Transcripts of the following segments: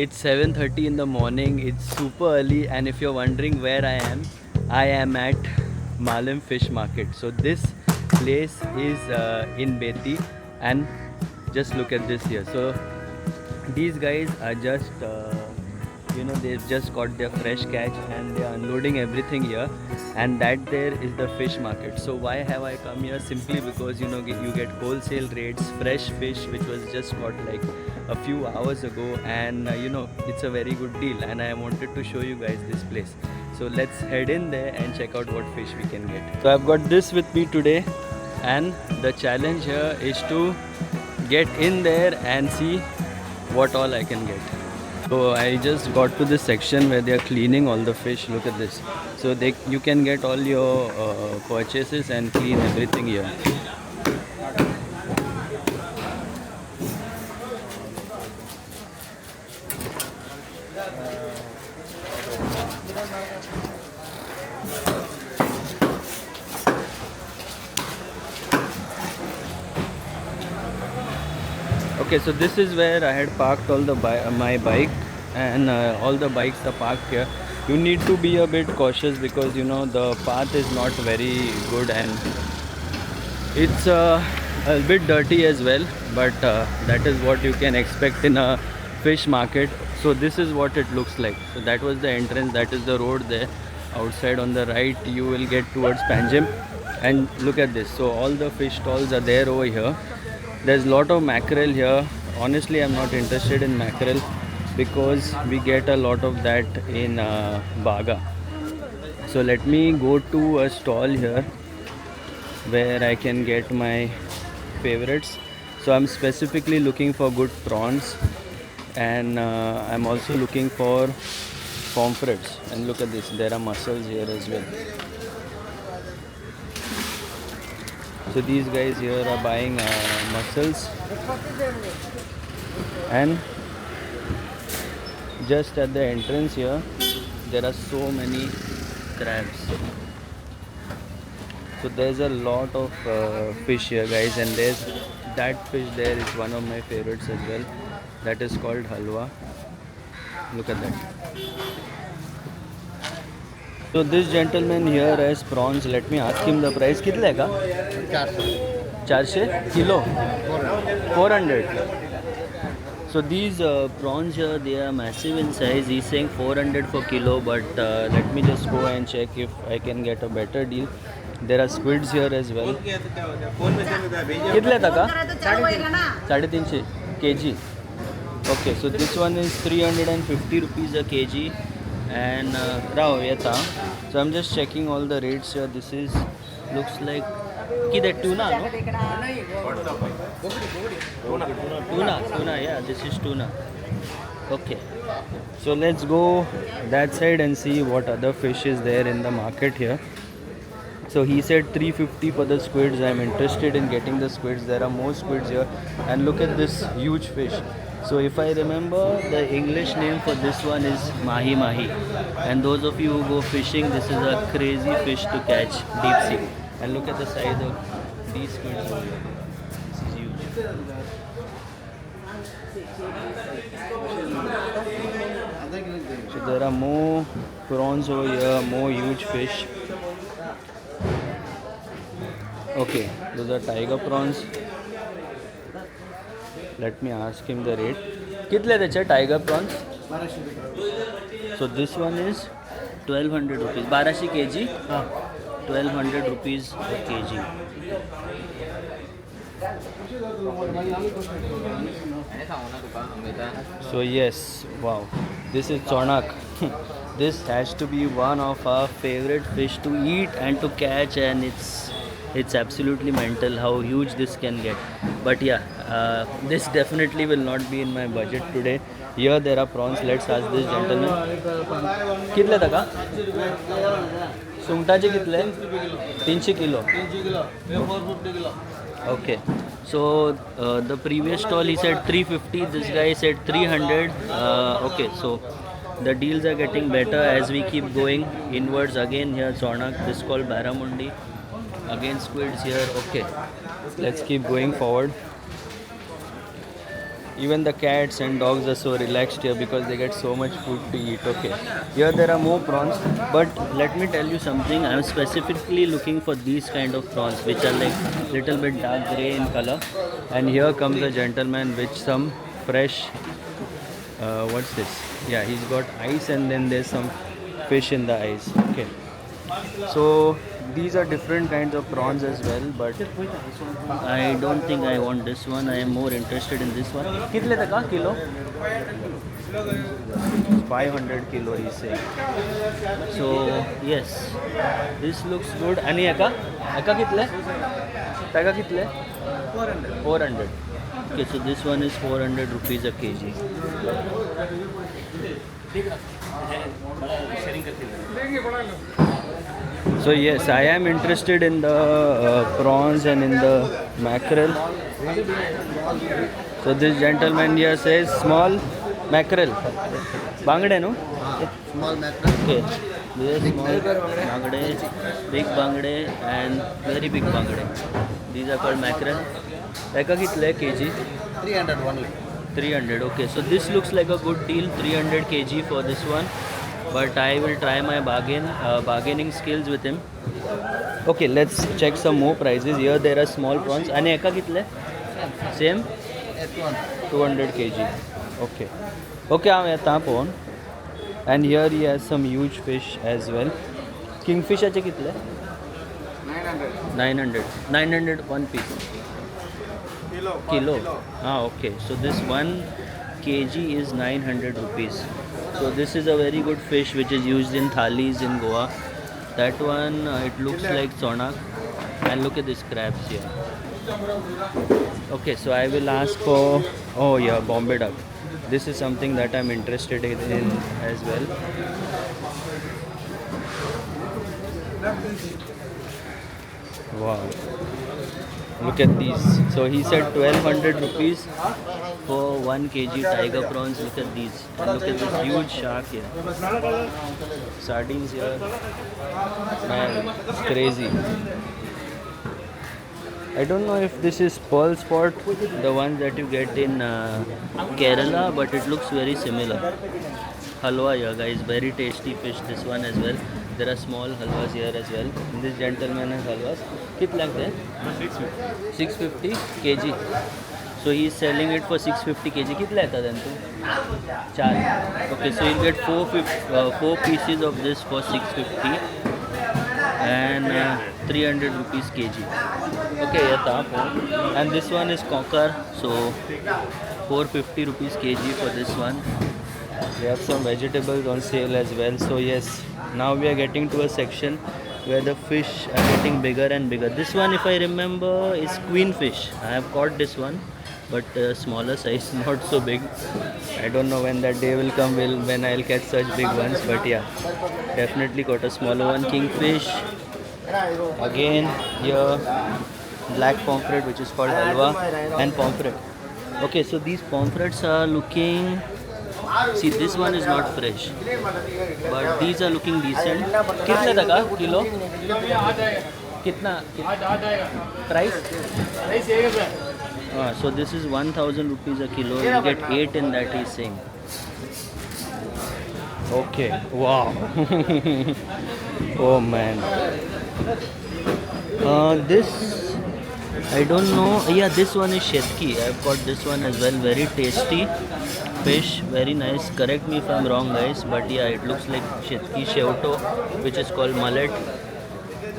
It's 7:30 in the morning. It's super early, and if you're wondering where I am at Malam Fish Market. So this place is in Beti, and just look at this here. So these guys are just they've just got their fresh catch and they're unloading everything here, and that there is the fish market. So why have I come here? Simply because you get wholesale rates, fresh fish which was just caught like a few hours ago, and it's a very good deal, and I wanted to show you guys this place. So let's head in there and check out what fish we can get. So I've got this with me today, and the challenge here is to get in there and see what all I can get. So I just got to this section where they are cleaning all the fish. Look at this. So you can get all your purchases and clean everything here. Okay, so this is where I had parked all the my bike, and all the bikes are parked here. You need to be a bit cautious because the path is not very good, and it's a bit dirty as well, but that is what you can expect in a fish market. So this is what it looks like. So that was the entrance, that is the road there. Outside on the right you will get towards Panjim, and look at this. So all the fish stalls are there over here. There's a lot of mackerel here. Honestly, I'm not interested in mackerel because we get a lot of that in Baga. So let me go to a stall here where I can get my favorites. So I'm specifically looking for good prawns, and I'm also looking for pomfrets. And look at this, there are mussels here as well. So these guys here are buying mussels, and just at the entrance here there are so many crabs. So there's a lot of fish here, guys, and there's that fish there is one of my favorites as well. That is called halwa. Look at that. So this gentleman here has prawns. Let me ask him the price. कितने का? 400 kilo. 400. So these prawns here, they are massive in size. He's saying 400 for kilo, but let me just go and check if I can get a better deal. There are squids here as well. कितने तक? 350 kg. Okay, so this one is 350 rupees a kg, and so I'm just checking all the rates here. This is looks like tuna, no? Tuna, yeah, this is tuna. Okay, so let's go that side and see what other fish is there in the market here. So he said 350 for the squids. I'm interested in getting the squids. There are more squids here, and look at this huge fish. So if I remember, the English name for this one is mahi mahi, and those of you who go fishing, this is a crazy fish to catch, deep sea. And look at the size of these squids over here. This is huge. So there are more prawns over here, more huge fish. Okay, those are tiger prawns. Let me ask him the rate. कितने देचे tiger prawns? So this one is 1200 rupees. 1200 kg? 1200 rupees a kg. So yes, wow, this is chonak. This has to be one of our favorite fish to eat and to catch, and it's absolutely mental how huge this can get. But yeah, this definitely will not be in my budget today. Here there are prawns. Let's ask this gentleman. कितले तक? सुंगटाचे कितले? 300 kilo. 450 kilo. Okay. So the previous stall he said 350. This guy said 300. Okay, so the deals are getting better as we keep going inwards. Again here Chonak. This is called Baramundi. Again squids here. Okay, let's keep going forward. Even the cats and dogs are so relaxed here because they get so much food to eat. Okay, here there are more prawns, but let me tell you something. I'm specifically looking for these kind of prawns, which are like little bit dark gray in color. And here comes a gentleman with some fresh. What's this? Yeah, he's got ice, and then there's some fish in the ice. Okay, so these are different kinds of prawns as well, but I don't think I want this one. I am more interested in this one. कितले तक का kilo? 500 kilo he say. So yes, this looks good. आणि एका कितले? त्याका कितले? 400. Okay, so this one is 400 rupees a kg. So yes, I am interested in the prawns and in the mackerel. So this gentleman here says small mackerel. Bangde, no? Small mackerel. Okay. This is small bangde, big bangde, and very big bangde. These are called mackerel. Eka kitle kg? 300 only. 300. Okay, so this looks like a good deal. 300 kg for this one. But I will try my bargaining skills with him. Okay, let's check some more prices. Here there are small prawns. And eka kitle? Same? 200 kg. Okay. Okay, I'm at Tapon. And here he has some huge fish as well. Kingfish ache kitle? 900. 900 one piece. Kilo. Ah, okay. So this 1 kg is 900 rupees. So this is a very good fish which is used in thalis in Goa. That one, it looks like sonak. And look at these crabs here. Okay, so I will ask for, oh yeah, Bombay duck. This is something that I'm interested in as well. Wow. Look at these. So he said 1200 rupees for 1 kg tiger prawns. Look at these. And look at this huge shark here. Sardines here. Man, it's crazy. I don't know if this is pearl spot, the one that you get in Kerala, but it looks very similar. Halwa here, guys. Very tasty fish. This one as well. There are small halwas here as well. This gentleman has halwas. Kitna lakh hai? 650 kg. So he is selling it for 650 kg. Kitna hai then tu? 4. Okay, so you'll get 4 pieces of this for 650 and 300 rupees kg. Okay, yeah, tap. And this one is cocker. So 450 rupees kg for this one. We have some vegetables on sale as well. So yes, now we are getting to a section where the fish are getting bigger and bigger. This one, if I remember, is queen fish. I have caught this one, but smaller size, not so big. I don't know when that day will come when I'll catch such big ones, but yeah, definitely caught a smaller one. Kingfish. Again here, black pomfret, which is called halwa, and pomfret. Okay, so these pomfrets are looking. See, this one is not fresh, but these are looking decent. Kitna taka kilo? Kitna? Price? So this is 1000 rupees a kilo. You get 8 in that, he's saying. Okay. Wow. Oh man. This, I don't know. Yeah, this one is shetki. I've got this one as well. Very tasty fish, very nice. Correct me if I'm wrong, guys, but yeah, it looks like shetki sheuto, which is called mullet.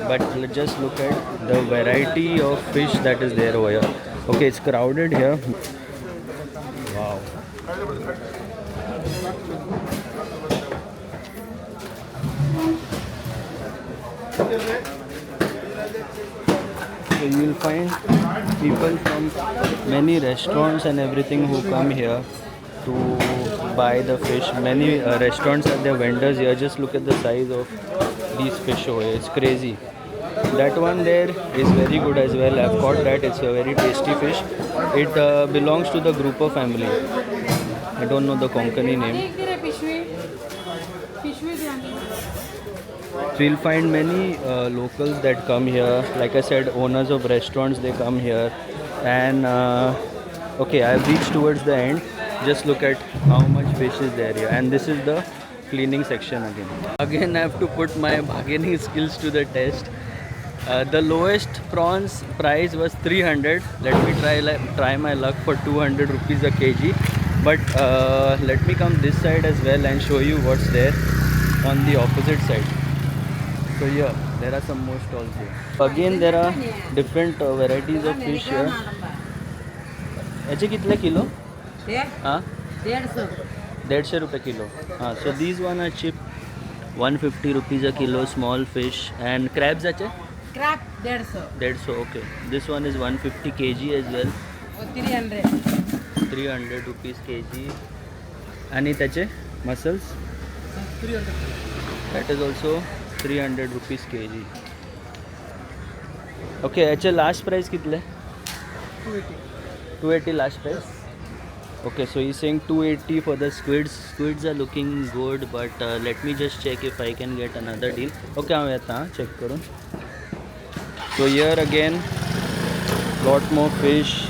But just look at the variety of fish that is there over here. Okay, it's crowded here. Wow. So you will find people from many restaurants and everything who come here to buy the fish. Many restaurants have their vendors here. Just look at the size of these fish over here. It's crazy. That one there is very good as well. I've caught that. It's a very tasty fish. It belongs to the grouper family. I don't know the Konkani name. So you'll find many locals that come here. Like I said, owners of restaurants, they come here. And Okay, I have reached towards the end. Just look at how much fish is there here. And this is the cleaning section again. Again, I have to put my bargaining skills to the test. The lowest prawns price was 300. Let me try my luck for 200 rupees a kg. But let me come this side as well and show you what's there on the opposite side. So here, there are some more stalls here. Again, there are different varieties of fish here. याचे कितले kilo? हाँ 150 रुपये kilo. So these one are cheap. 150 rupees a kilo, small fish. And crabs ache? Crab 150. 150, okay. This one is 150 kg as well. 300. 300 rupees kg. And त्याचे mussels? 300. That is also 300 rupees kg. Okay, याचे last price कितले? 280. 280 last price. Okay, so he's saying 280 for the squids. Squids are looking good, but let me just check if I can get another deal. Okay, I'm going check करूँ. So here again, lot more fish.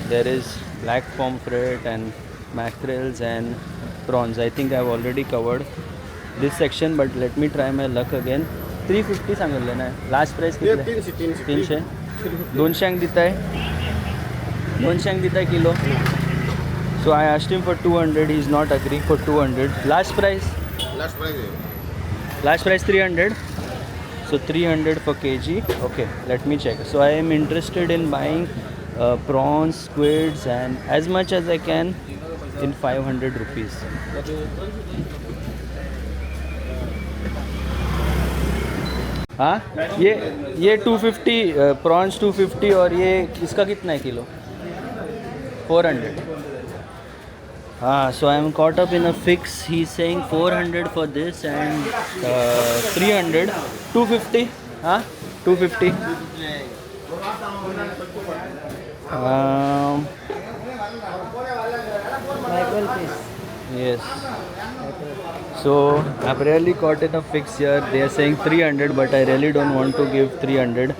There is black pomfret and mackerels and prawns. I think I've already covered this section, but let me try my luck again. 350 सांगितलं ना. Last price कितले? 300. 200 देता है. 200 देता है kilo. So I asked him for 200. He's not agreeing for 200. Last price? Last price 300. So 300 for kg. Okay, let me check. So I am interested in buying prawns, squids, and as much as I can in 500 rupees. हाँ ये 250 prawns 250 और ये इसका कितना है kilo? 400. So I am caught up in a fix. He's saying 400 for this and 300. 250. 250. Yes. So I'm really caught in a fix here. They are saying 300, but I really don't want to give 300.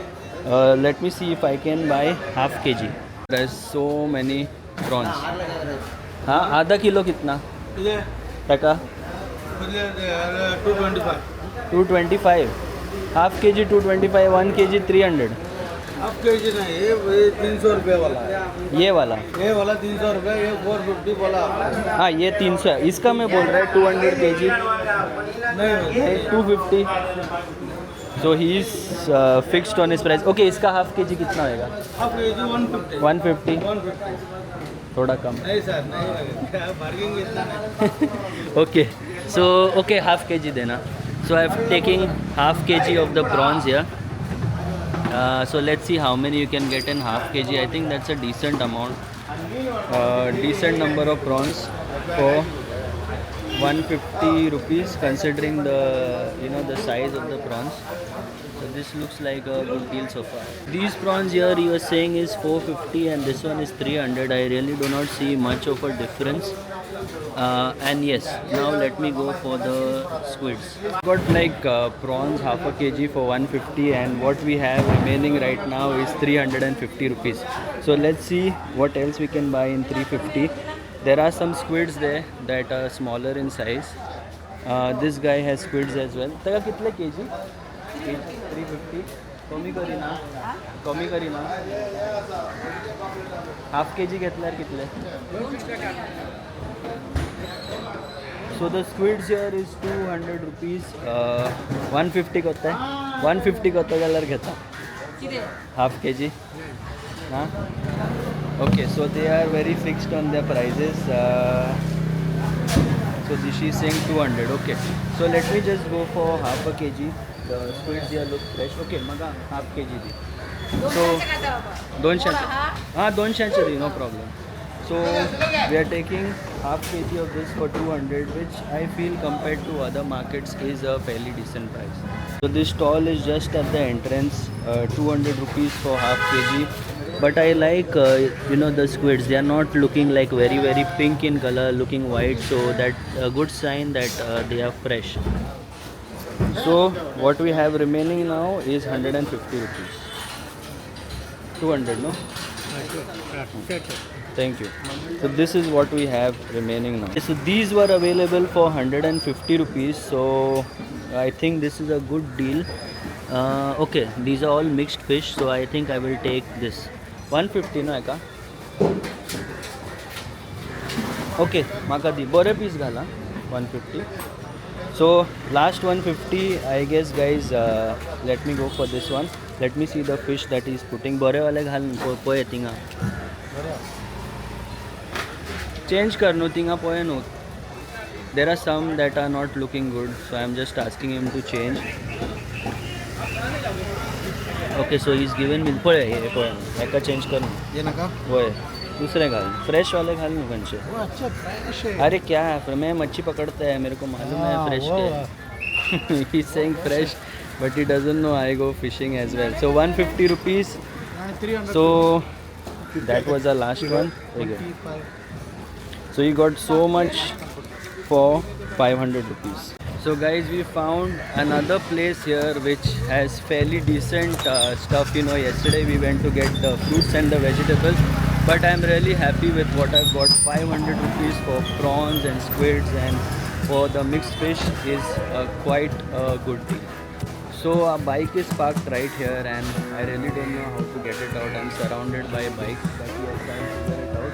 Let me see if I can buy half kg. There's so many prawns. हाँ आधा kilo कितना टका? 225. Half के जी 225. 1 kg 300. Half के जी नहीं, ये 300 रुपये वाला है. ये वाला 300 रुपये, ये 450 वाला. हाँ ये 300 है. इसका मैं बोल रहा है 200 kg. नहीं 250. So he is fixed on his price. Okay, इसका हाफ के जी कितना होएगा? हाफ के जी 150. 150. थोड़ा कम. नहीं सर, नहीं लगेगा. बार्गेनिंग इतना नहीं. Okay, so okay, half kg देना. So I am taking half kg of the prawns here. So let's see how many you can get in half kg. I think that's a decent amount. Decent number of prawns for 150 rupees, considering the size of the prawns. So this looks like a good deal so far. These prawns here you are saying is 450 and this one is 300. I really do not see much of a difference. And yes, now let me go for the squids. Got like prawns half a kg for 150 and what we have remaining right now is 350 rupees. So let's see what else we can buy in 350. There are some squids there that are smaller in size. This guy has squids as well. Taka kitle kg? 350. कमी करी ना. Half kg घेतल्यार कितले? So the squids here is 200 rupees. 150 कोता है. 150 कोता जाल्यार घेता. Half kg. Okay, so they are very fixed on their prices. So this is saying 200. Okay, so let me just go for half a kg. The squids here look fresh. Okay, maga half kg di. So 200 di, no problem. So we are taking half kg of this for 200, which I feel compared to other markets is a fairly decent price. So this stall is just at the entrance. 200 rupees for half kg. But I like the squids. They are not looking like very pink in color, looking white. So that's a good sign that they are fresh. So what we have remaining now is 150 rupees. 200, no? Thank you. So this is what we have remaining now. So these were available for 150 rupees. So I think this is a good deal. Okay, these are all mixed fish. So I think I will take this. 150 no eka. Okay, maka di bore piece ghala 150. So last 150, I guess guys. Let me go for this one. Let me see the fish that he's putting. Bore wale ghal poe tinga. Change karno tinga poe no. There are some that are not looking good, so I'm just asking him to change. Okay, so he's given me poe eka change karno. ये नका वो है दूसरे घाल fresh वाले घाल नु कंचे. वो अच्छा फ्रेश है अरे क्या है मैं मच्छी पकड़ता है मेरे को मालूम है फ्रेश के. He's saying fresh but he doesn't know I go fishing as well. So 150 rupees. 300 So that was the last one. Okay. So he got so much for 500 rupees. So guys, we found another place here which has fairly decent stuff. You know, yesterday we went to get the fruits and the vegetables, but I'm really happy with what I've got. 500 rupees for prawns and squids, and for the mixed fish is quite a good deal. So our bike is parked right here and I really don't know how to get it out. I'm surrounded by bikes, but we are trying to figure it out.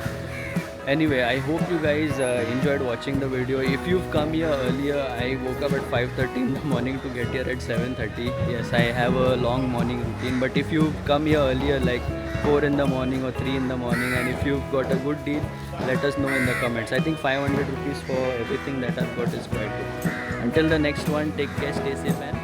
Anyway, I hope you guys enjoyed watching the video. If you've come here earlier, I woke up at 5:30 in the morning to get here at 7:30. Yes, I have a long morning routine, but if you've come here earlier like 4 in the morning or 3 in the morning, and if you've got a good deal, let us know in the comments. I think 500 rupees for everything that I've got is quite good. Until the next one, take care, stay safe and